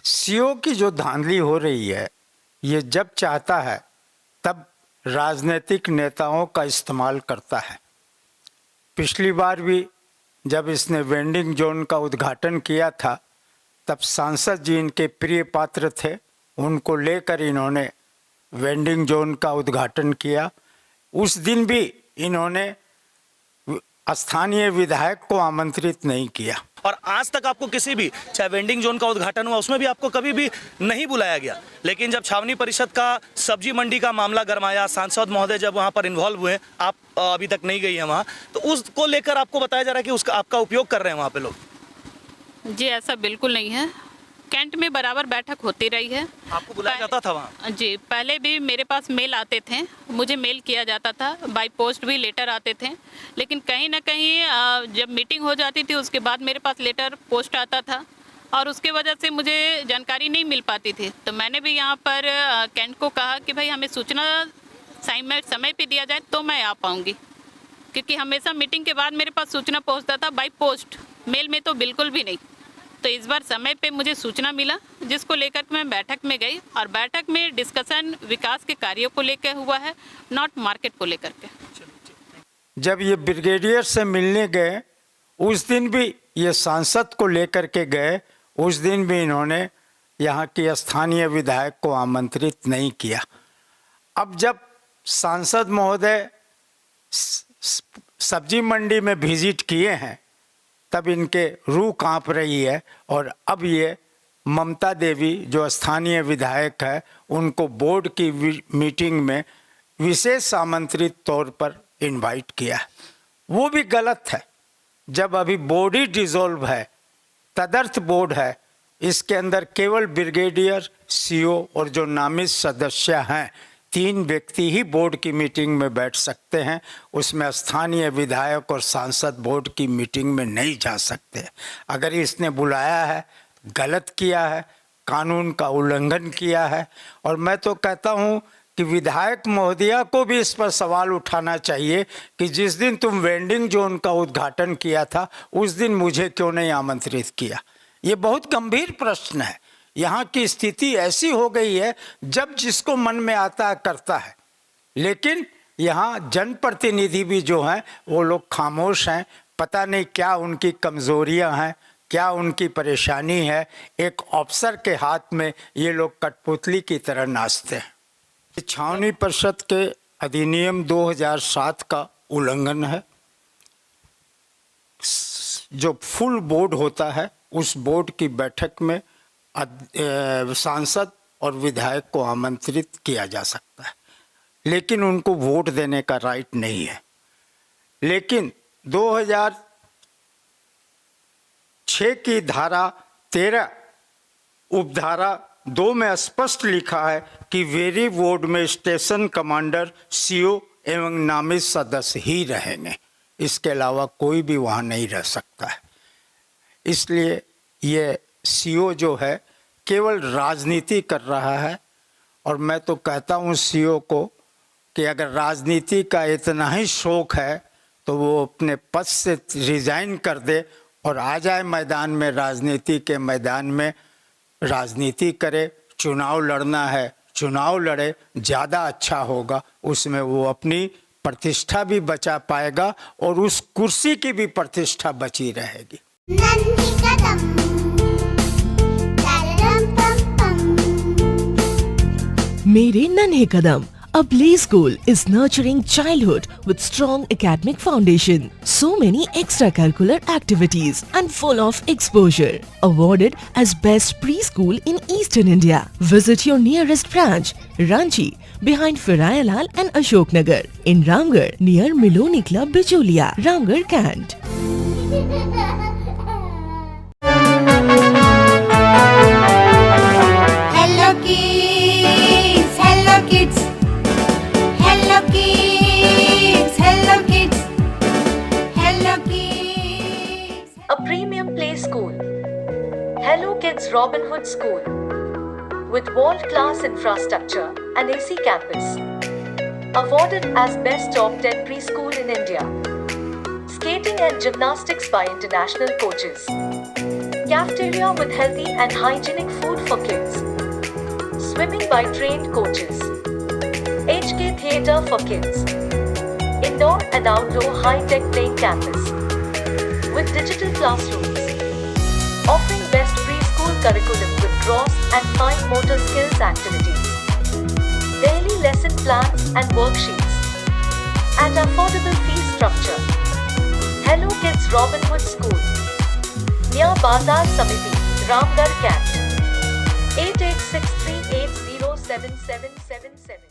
CO की जो धांधली हो रही है, ये जब चाहता है तब राजनीतिक नेताओं का इस्तेमाल करता है। पिछली बार भी जब इसने वेंडिंग जोन का उद्घाटन किया था, तब सांसद जी इनके प्रिय पात्र थे, उनको लेकर इन्होंने वेंडिंग जोन का उद्घाटन किया। उस दिन भी इन्होंने स्थानीय विधायक को आमंत्रित नहीं किया और आज तक आपको किसी भी, चाहे वेंडिंग जोन का उद्घाटन हुआ उसमें भी आपको कभी भी नहीं बुलाया गया। लेकिन जब छावनी परिषद का सब्जी मंडी का मामला गरमाया, सांसद महोदय जब वहां पर इन्वॉल्व हुए, आप अभी तक नहीं गई हैं वहां, तो उसको लेकर आपको बताया जा रहा है कि उसका आपका उपयोग कर रहे हैं वहां पे लोग। जी ऐसा बिल्कुल नहीं है। कैंट में बराबर बैठक होती रही है। आपको बुलाया जाता था वहाँ? जी, पहले भी मेरे पास मेल आते थे, मुझे मेल किया जाता था, बाय पोस्ट भी लेटर आते थे। लेकिन कहीं ना कहीं जब मीटिंग हो जाती थी उसके बाद मेरे पास लेटर पोस्ट आता था और उसके वजह से मुझे जानकारी नहीं मिल पाती थी। तो मैंने भी यहाँ पर कैंट को कहा कि भाई हमें सूचना समय पे दिया जाए तो मैं आ पाऊँगी, क्योंकि हमेशा मीटिंग के बाद मेरे पास सूचना पहुँचता था बाई पोस्ट, मेल में तो बिल्कुल भी नहीं। तो इस बार समय पे मुझे सूचना मिला, जिसको लेकर मैं बैठक में गई और बैठक में डिस्कशन विकास के कार्यों को लेकर हुआ है, नॉट मार्केट को लेकर के। जब ये ब्रिगेडियर से मिलने गए उस दिन भी ये सांसद को लेकर के गए, उस दिन भी इन्होंने यहाँ की स्थानीय विधायक को आमंत्रित नहीं किया। अब जब सांसद महोदय सब्जी मंडी में विजिट किए हैं तब इनके रूह कांप रही है और अब ये ममता देवी जो स्थानीय विधायक है उनको बोर्ड की मीटिंग में विशेष आमंत्रित तौर पर इनवाइट किया। वो भी गलत है। जब अभी बोर्ड ही डिसॉल्व है, तदर्थ बोर्ड है, इसके अंदर केवल ब्रिगेडियर, सीओ और जो नामित सदस्य हैं, 3 व्यक्ति ही बोर्ड की मीटिंग में बैठ सकते हैं। उसमें स्थानीय विधायक और सांसद बोर्ड की मीटिंग में नहीं जा सकते। अगर इसने बुलाया है, गलत किया है, कानून का उल्लंघन किया है। और मैं तो कहता हूँ कि विधायक महोदया को भी इस पर सवाल उठाना चाहिए कि जिस दिन तुम वेंडिंग जोन का उद्घाटन किया था उस दिन मुझे क्यों नहीं आमंत्रित किया। ये बहुत गंभीर प्रश्न है। यहाँ की स्थिति ऐसी हो गई है जब जिसको मन में आता है करता है, लेकिन यहाँ जनप्रतिनिधि भी जो हैं वो लोग खामोश हैं। पता नहीं क्या उनकी कमजोरियाँ हैं, क्या उनकी परेशानी है। एक अफसर के हाथ में ये लोग कठपुतली की तरह नाचते हैं। छावनी परिषद के अधिनियम 2007 का उल्लंघन है। जो फुल बोर्ड होता है उस बोर्ड की बैठक में सांसद और विधायक को आमंत्रित किया जा सकता है, लेकिन उनको वोट देने का राइट नहीं है। लेकिन 2006 की धारा 13 उपधारा 2 में स्पष्ट लिखा है कि वेरी बोर्ड में स्टेशन कमांडर, सीओ एवं नामित सदस्य ही रहेंगे, इसके अलावा कोई भी वहाँ नहीं रह सकता है। इसलिए ये सीओ जो है केवल राजनीति कर रहा है। और मैं तो कहता हूँ सीओ को कि अगर राजनीति का इतना ही शौक है तो वो अपने पद से रिजाइन कर दे और आ जाए मैदान में, राजनीति के मैदान में राजनीति करे। चुनाव लड़ना है, चुनाव लड़े, ज़्यादा अच्छा होगा। उसमें वो अपनी प्रतिष्ठा भी बचा पाएगा और उस कुर्सी की भी प्रतिष्ठा बची रहेगी। मेरे नन्हे कदम, a play school is nurturing childhood with strong academic foundation. So many extracurricular activities and full of exposure. Awarded as best preschool in Eastern India. Visit your nearest branch, Ranchi, behind Firayalal and Ashok Nagar. In Ramgarh, near Miloni Club, Bicholia, Ramgarh, Kant. Hello kids, hello kids, hello kids, hello kids, hello kids. A premium play school. Hello Kids Robin Hood School. With world-class infrastructure and AC campus. Awarded as best top 10 preschool in India. Skating and gymnastics by international coaches. cafeteria with healthy and hygienic food for kids. Swimming by trained coaches. HK Theatre for kids. Indoor and outdoor high-tech playing campus. With digital classrooms. Offering best preschool curriculum with gross and fine motor skills activities. Daily lesson plans and worksheets. At affordable fee structure. Hello Kids Robin Hood School. Near Bazar Samiti, Ramgarh Cant. 8863807777.